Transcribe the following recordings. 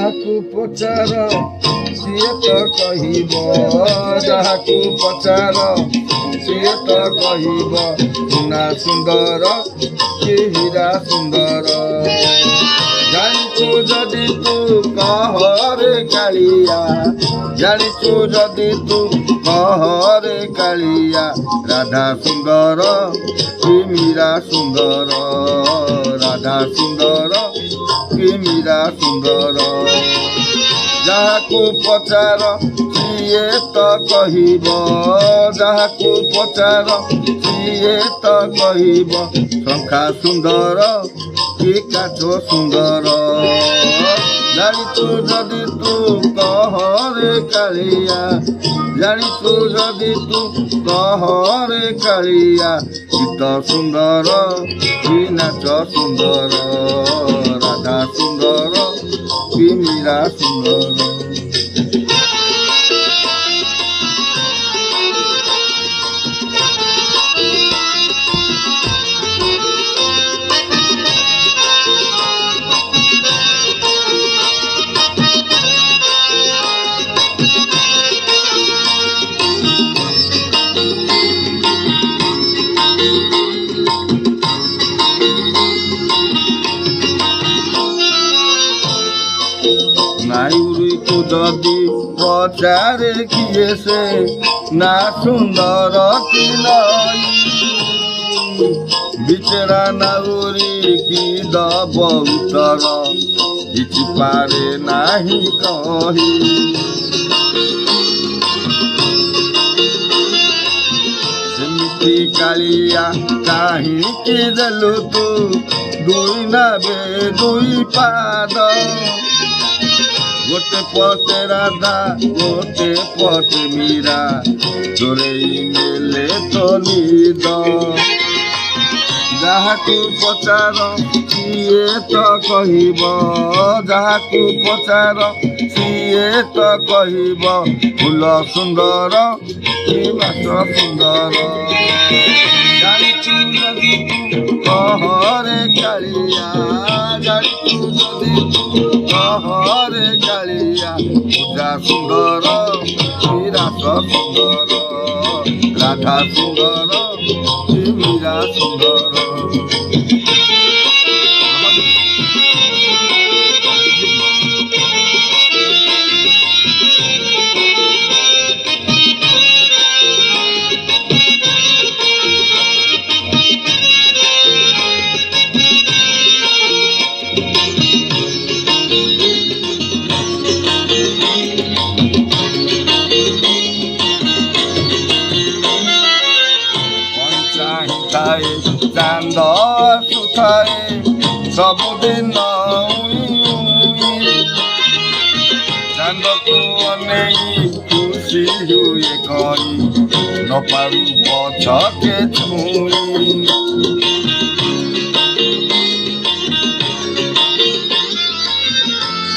ଯାହାକୁ ପଚାର ସିଏ ତ କହିବ, ଯାହାକୁ ପଚାର ସିଏ ତ କହିବ, ସୁନା ସୁନ୍ଦର କି ହୀରା ସୁନ୍ଦର। ଜାଣିଛୁ ଯଦି ତୁ କହରେ କାଳିଆ, ଜାଣିଛୁ ଯଦି ତୁ କହରେ କାଳିଆ, ରାଧା ସୁନ୍ଦର କି ମୀରା ସୁନ୍ଦର, ରାଧା ସୁନ୍ଦର କି ମୀରା ସୁନ୍ଦର। ଯାହାକୁ ପଚାର ସିଏ ତ କହିବ, ଯାହାକୁ ପଚାର ସିଏ ତ କହିବ, ଶଙ୍ଖା ସୁନ୍ଦର କି କାଠ ସୁନ୍ଦର। ଜାଣିଛୁ ଯଦି ତୁ କହରେ କାଳିଆ, ଜାଣିଛୁ ଯଦି ତୁ କହରେ କାଳିଆ, ଗୀତ ସୁନ୍ଦର କି ନାଚ ସୁନ୍ଦର, ରାଧା ସୁନ୍ଦର କି ମୀରା ସୁନ୍ଦର। ନାଉରୀକୁ ଯଦି ପଚାରେ କିଏ ସେ, ନା ସୁନ୍ଦର କି ନଈ, ବିଚରା ନାଉରୀ କି ଦବ ଉତ୍ତର, କିଛି ପାରେ ନାହିଁ କହି। ସେମିତି କାଳିଆ କାହିଁକି ଦେଲୁ ତୁ ଦୁଇ ନାବେ ଦୁଇ ପାଦ, ଗୋଟେ ପଟେ ରାଧା ଗୋଟେ ପଟେ ମୀରା, ଚୋରେଇ ନେଲେ ତ ନିଦ। ଯାହାକୁ ପଚାର ସିଏ ତ କହିବ, ଯାହାକୁ ପଚାର ସିଏ ତ କହିବ, ଫୁଲ ସୁନ୍ଦର କି ମାସ ସୁନ୍ଦର। ଜାଣିଛୁ ଯଦି ତୁ କହରେ କାଳିଆ, ଜାଣିଛୁ ଯଦି ତୁ କହରେ କାଳିଆ, ପୂଜା ସୁନ୍ଦର କି ରାସ ସୁନ୍ଦର, ରାଧା ସୁନ୍ଦର କି ମୀରା ସୁନ୍ଦର। ଚାନ୍ଦ ଆସୁଥାଏ ସବୁଦିନ, ଚାନ୍ଦକୁ ଅନେଇ ଖୁସି ହୁଏ କହି, ନପାରୁ ପଛକେ ଛୁଇଁ।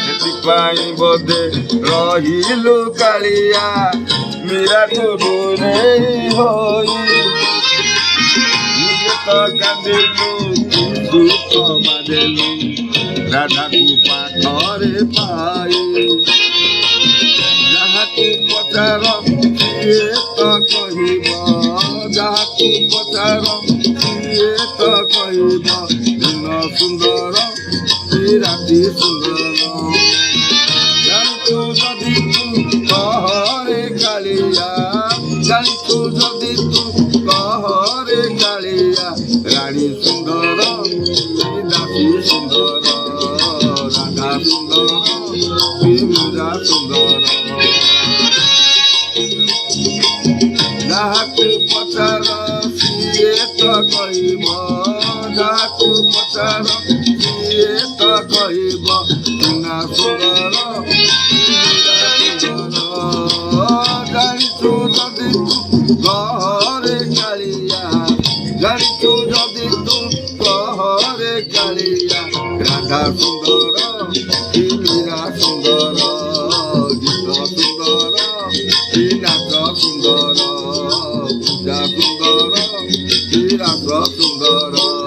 ସେଥିପାଇଁ ବୋଧେ ରହିଲୁ କାଳିଆ ମୀରାଠୁ ଦୂରେଇ ହୋଇ, କାନ୍ଦିଲୁ ଦୁଃଖ ବାଦେଲୁ ରାଧାକୁ ପାଖରେ ପାଇ। ଯାହାକୁ ପଚାର ସିଏ ତ କହିବ, ଯାହାକୁ ପଚାର ସିଏ ତ କହିବ, ଦିନ ସୁନ୍ଦର କି ରାତି ସୁନ୍ଦର। ଜାଣିଛୁ ଯଦି ତୁ କହରେ କାଳିଆ, ଜାଣିଛୁ ଯଦି ତୁ କହରେ କାଳିଆ, ରାଣୀ ସୁନ୍ଦର କି ଦାସୀ ସୁନ୍ଦର, ରାଧା ସୁନ୍ଦର କି ମୀରା ସୁନ୍ଦର। ଯାହାକୁ ପଚାର ସିଏ ତ କହିବ, ଯାହାକୁ ପଚାର ସିଏ ତ କହିବ, ସୁନା ସୁନ୍ଦର କି ମୀରା ସୁନ୍ଦର। ଜାଣିଛୁ ଯଦି ତୁ କହରେ କାଳିଆ, ଜାଣିଛୁ ଯଦି ତୁ କହରେ କାଳିଆ, ରାଧା ସୁନ୍ଦର କି ମୀରା ସୁନ୍ଦର, ଗୀତ ସୁନ୍ଦର କି ନାଚ ସୁନ୍ଦର, ପୂଜା ସୁନ୍ଦର କି ରାସ ସୁନ୍ଦର।